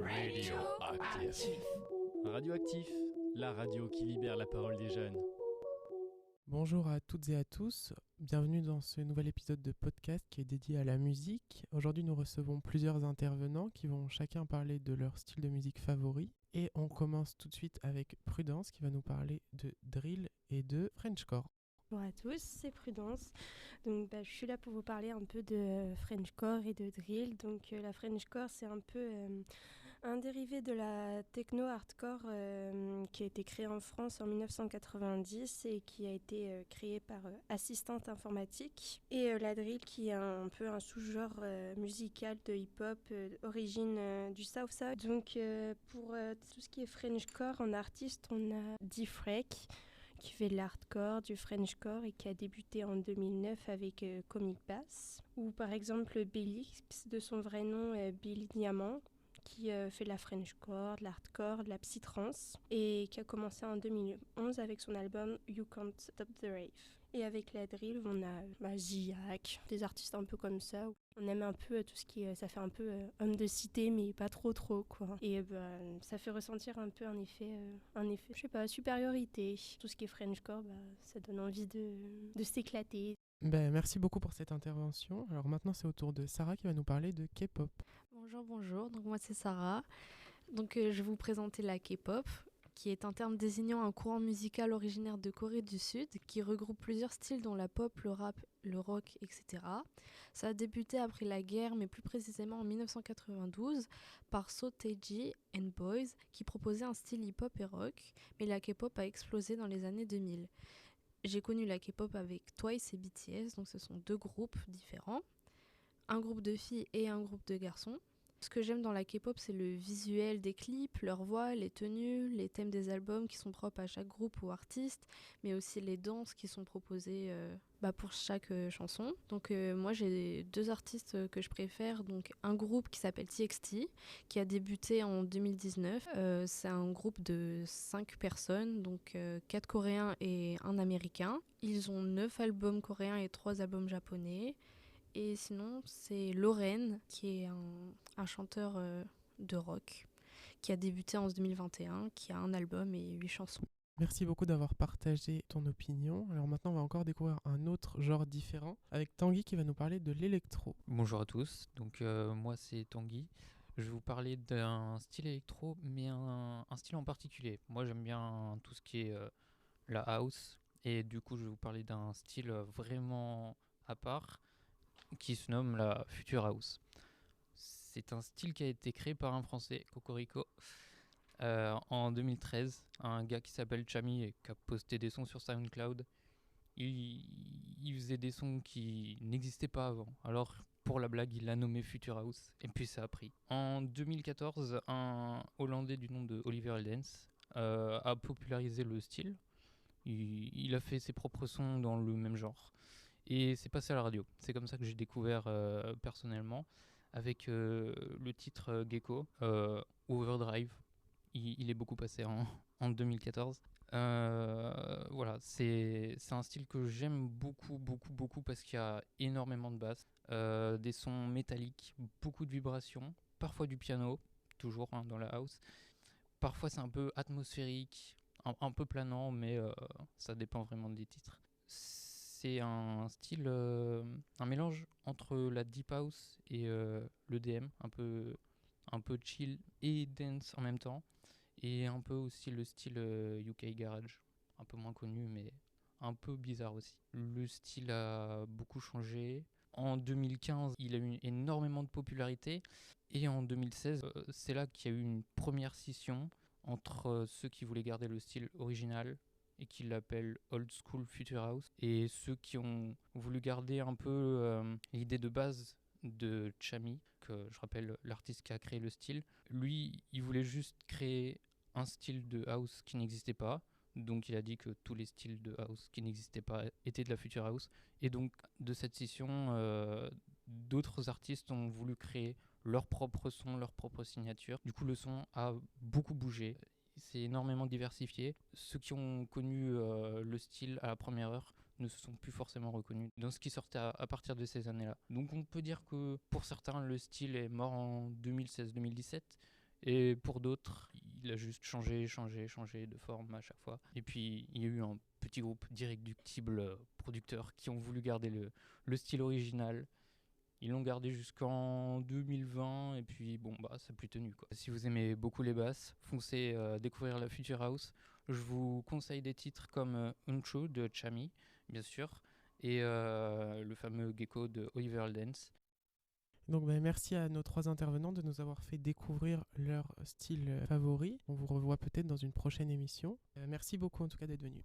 Radioactif. Radioactif, la radio qui libère la parole des jeunes. Bonjour à toutes et à tous, bienvenue dans ce nouvel épisode de podcast qui est dédié à la musique. Aujourd'hui nous recevons plusieurs intervenants qui vont chacun parler de leur style de musique favori. Et on commence tout de suite avec Prudence qui va nous parler de drill et de Frenchcore. Bonjour à tous, c'est Prudence. Donc, je suis là pour vous parler un peu de Frenchcore et de drill. Donc la Frenchcore, c'est un peu un dérivé de la techno-hardcore qui a été créée en France en 1990 et qui a été créée par Assistante Informatique. Et la drill qui est un peu un sous-genre musical de hip-hop origine du South-Side. Donc pour tout ce qui est Frenchcore, en artiste, on a D-Freak, qui fait de l'hardcore, du Frenchcore et qui a débuté en 2009 avec Comic Bass. Ou par exemple Bélix, de son vrai nom Billy Diamant, qui fait de la Frenchcore, de l'hardcore, de la psytrance et qui a commencé en 2011 avec son album You Can't Stop the Rave. Et avec la drill, on a Ziak, des artistes un peu comme ça. On aime un peu tout ce qui est, ça fait un peu homme de cité, mais pas trop quoi. Et ça fait ressentir un peu un effet, je sais pas, supériorité. Tout ce qui est Frenchcore, ça donne envie de s'éclater. Merci beaucoup pour cette intervention. Alors maintenant c'est au tour de Sarah qui va nous parler de K-pop. Bonjour, donc moi c'est Sarah. Donc je vais vous présenter la K-pop, qui est un terme désignant un courant musical originaire de Corée du Sud, qui regroupe plusieurs styles dont la pop, le rap, le rock, etc. Ça a débuté après la guerre, mais plus précisément en 1992, par So Taiji and Boys, qui proposait un style hip-hop et rock, mais la K-pop a explosé dans les années 2000. J'ai connu la K-pop avec Twice et BTS, donc ce sont deux groupes différents, un groupe de filles et un groupe de garçons. Ce que j'aime dans la K-pop, c'est le visuel des clips, leur voix, les tenues, les thèmes des albums qui sont propres à chaque groupe ou artiste, mais aussi les danses qui sont proposées pour chaque chanson. Donc moi j'ai deux artistes que je préfère, donc un groupe qui s'appelle TXT, qui a débuté en 2019. C'est un groupe de 5 personnes, donc 4 Coréens et un Américain. Ils ont 9 albums coréens et 3 albums japonais. Et sinon, c'est Loren, qui est un chanteur de rock, qui a débuté en 2021, qui a un album et 8 chansons. Merci beaucoup d'avoir partagé ton opinion. Alors maintenant, on va encore découvrir un autre genre différent avec Tanguy qui va nous parler de l'électro. Bonjour à tous, donc moi c'est Tanguy. Je vais vous parler d'un style électro, mais un style en particulier. Moi j'aime bien tout ce qui est la house, et du coup je vais vous parler d'un style vraiment à part, qui se nomme la Future House. C'est un style qui a été créé par un Français, Cocorico, en 2013. Un gars qui s'appelle Chami et qui a posté des sons sur SoundCloud. Il faisait des sons qui n'existaient pas avant. Alors, pour la blague, il l'a nommé Future House, et puis ça a pris. En 2014, un Hollandais du nom de Oliver Heldens a popularisé le style. Il a fait ses propres sons dans le même genre. Et c'est passé à la radio. C'est comme ça que j'ai découvert personnellement, avec le titre Gecko, Overdrive. Il est beaucoup passé en 2014. Voilà, c'est un style que j'aime beaucoup parce qu'il y a énormément de basses, des sons métalliques, beaucoup de vibrations, parfois du piano, toujours dans la house. Parfois c'est un peu atmosphérique, un peu planant, mais ça dépend vraiment des titres. C'est un style, un mélange entre la deep house et l'EDM, un peu chill et dance en même temps, et un peu aussi le style UK Garage, un peu moins connu mais un peu bizarre aussi. Le style a beaucoup changé. En 2015, il a eu énormément de popularité, et en 2016, c'est là qu'il y a eu une première scission entre ceux qui voulaient garder le style original et qui l'appellent Old School Future House, et ceux qui ont voulu garder un peu l'idée de base de Chami, que je rappelle l'artiste qui a créé le style. Lui, il voulait juste créer un style de house qui n'existait pas, donc il a dit que tous les styles de house qui n'existaient pas étaient de la Future House, et donc de cette scission, d'autres artistes ont voulu créer leur propre son, leur propre signature. Du coup, le son a beaucoup bougé. C'est énormément diversifié. Ceux qui ont connu le style à la première heure ne se sont plus forcément reconnus dans ce qui sortait à partir de ces années-là. Donc on peut dire que pour certains, le style est mort en 2016-2017, Et pour d'autres, il a juste changé de forme à chaque fois. Et puis il y a eu un petit groupe d'irréductibles producteurs qui ont voulu garder le style original. Ils l'ont gardé jusqu'en 2020 et puis ça n'a plus tenu quoi. Si vous aimez beaucoup les basses, foncez découvrir la Future House. Je vous conseille des titres comme Untrue de Chami, bien sûr, et le fameux Gecko de Oliver Heldens. Donc merci à nos 3 intervenants de nous avoir fait découvrir leur style favori. On vous revoit peut-être dans une prochaine émission. Merci beaucoup en tout cas d'être venus.